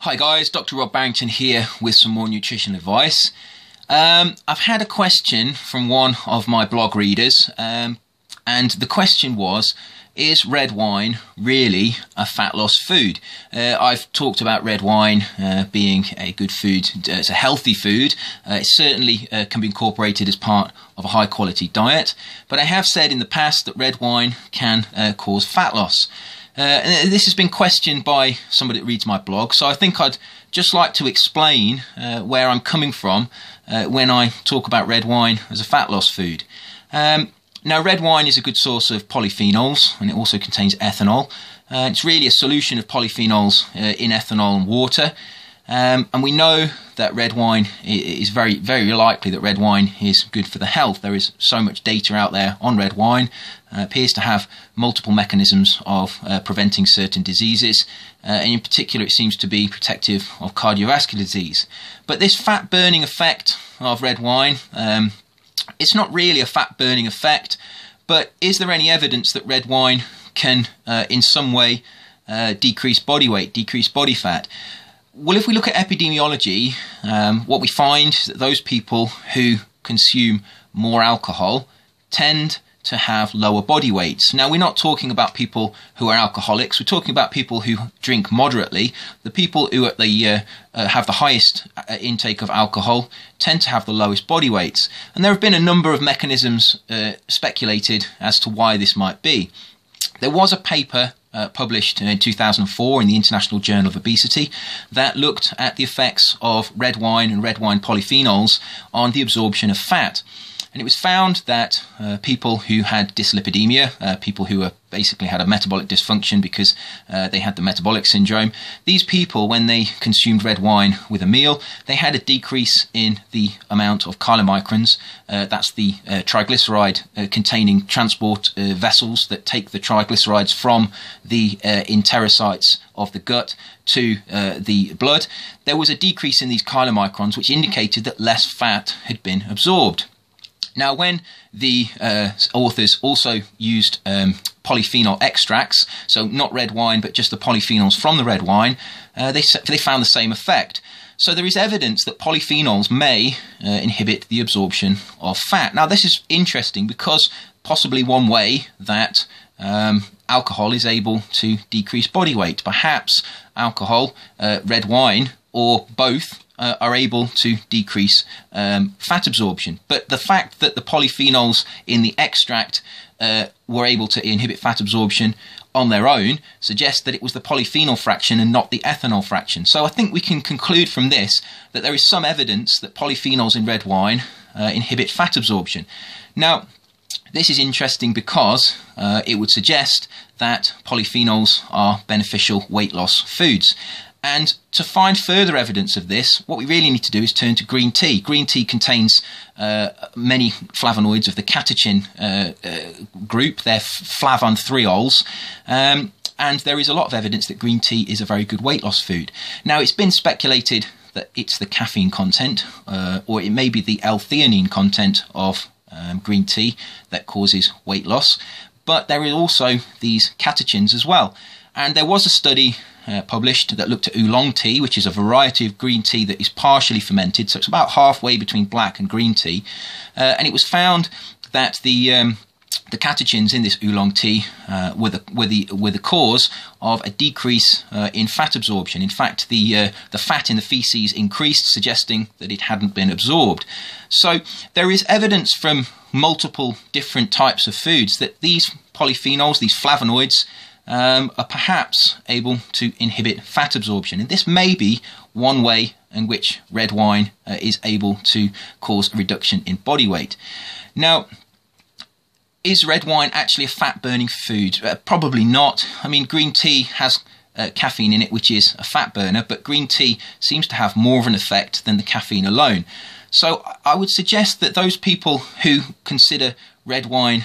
Hi guys, Dr. Rob Barrington here with some more nutrition advice. I've had a question from one of my blog readers, and the question was, is red wine really a fat loss food? I've talked about red wine being a good food. It's a healthy food. It certainly can be incorporated as part of a high quality diet, but I have said in the past that red wine can cause fat loss. This has been questioned by somebody that reads my blog, so I think I'd just like to explain where I'm coming from when I talk about red wine as a fat loss food. Now, red wine is a good source of polyphenols, and it also contains ethanol. It's really a solution of polyphenols in ethanol and water. And we know that red wine is very likely that red wine is good for the health. There is so much data out there on red wine. Appears to have multiple mechanisms of preventing certain diseases, and in particular it seems to be protective of cardiovascular disease. But this fat burning effect of red wine, it's not really a fat burning effect, but is there any evidence that red wine can in some way decrease body weight, decrease body fat? Well, if we look at epidemiology, what we find is that those people who consume more alcohol tend to have lower body weights. Now, we're not talking about people who are alcoholics. We're talking about people who drink moderately. The people who have the highest intake of alcohol tend to have the lowest body weights. And there have been a number of mechanisms speculated as to why this might be. There was a paper published in 2004 in the International Journal of Obesity that looked at the effects of red wine and red wine polyphenols on the absorption of fat. And it was found that people who had dyslipidemia, people who basically had a metabolic dysfunction because they had the metabolic syndrome, these people, when they consumed red wine with a meal, they had a decrease in the amount of chylomicrons. That's the triglyceride containing transport vessels that take the triglycerides from the enterocytes of the gut to the blood. There was a decrease in these chylomicrons, which indicated that less fat had been absorbed. Now, when the authors also used polyphenol extracts, so not red wine, but just the polyphenols from the red wine, they found the same effect. So there is evidence that polyphenols may inhibit the absorption of fat. Now, this is interesting because possibly one way that alcohol is able to decrease body weight. Perhaps alcohol, red wine, or both are able to decrease fat absorption. But the fact that the polyphenols in the extract were able to inhibit fat absorption on their own suggests that it was the polyphenol fraction and not the ethanol fraction. So I think we can conclude from this that there is some evidence that polyphenols in red wine inhibit fat absorption. Now, this is interesting because it would suggest that polyphenols are beneficial weight loss foods. And to find further evidence of this, what we really need to do is turn to green tea. Green tea contains many flavonoids of the catechin group. They're flavonthiols. And there is a lot of evidence that green tea is a very good weight loss food. Now, it's been speculated that it's the caffeine content, or it may be the L-theanine content of green tea that causes weight loss. But there are also these catechins as well. And there was a study published that looked at oolong tea, which is a variety of green tea that is partially fermented, so it's about halfway between black and green tea, and it was found that the catechins in this oolong tea were the cause of a decrease in fat absorption. In fact, the fat in the feces increased, suggesting that it hadn't been absorbed. So there is evidence from multiple different types of foods that these polyphenols, these flavonoids, are perhaps able to inhibit fat absorption. And this may be one way in which red wine is able to cause a reduction in body weight. Now, is red wine actually a fat-burning food? Probably not. I mean, green tea has caffeine in it, which is a fat burner, but green tea seems to have more of an effect than the caffeine alone. So I would suggest that those people who consider red wine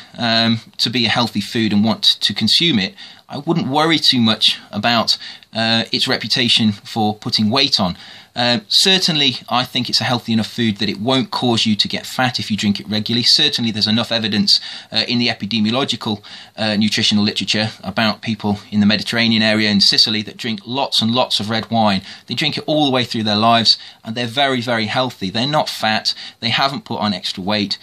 to be a healthy food and want to consume it, I wouldn't worry too much about its reputation for putting weight on. Certainly, I think it's a healthy enough food that it won't cause you to get fat if you drink it regularly. Certainly, there's enough evidence in the epidemiological nutritional literature about people in the Mediterranean area and Sicily that drink lots and lots of red wine. They drink it all the way through their lives, and they're very, very healthy. They're not fat. They haven't put on extra weight.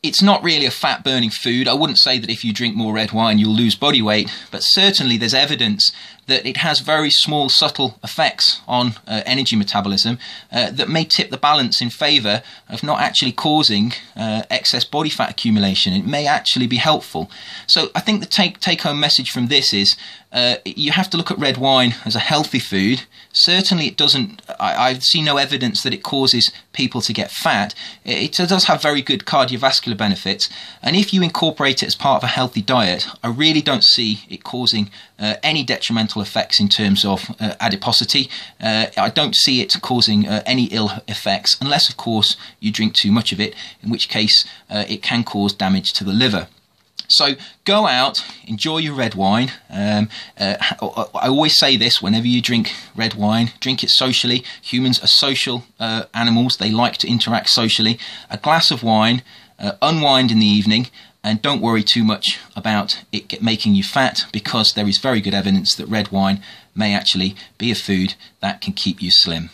It's not really a fat-burning food. I wouldn't say that if you drink more red wine you'll lose body weight, but certainly there's evidence that it has very small, subtle effects on energy metabolism that may tip the balance in favour of not actually causing excess body fat accumulation. It may actually be helpful. So I think the take-home message from this is you have to look at red wine as a healthy food. Certainly it doesn't, I see no evidence that it causes people to get fat. It does have very good cardiovascular benefits, and if you incorporate it as part of a healthy diet, I really don't see it causing any detrimental effects in terms of adiposity. I don't see it causing any ill effects, unless of course you drink too much of it, in which case it can cause damage to the liver. So go out, enjoy your red wine. I always say this, whenever you drink red wine, drink it socially. Humans are social animals. They like to interact socially. A glass of wine, unwind in the evening, and don't worry too much about it making you fat, because there is very good evidence that red wine may actually be a food that can keep you slim.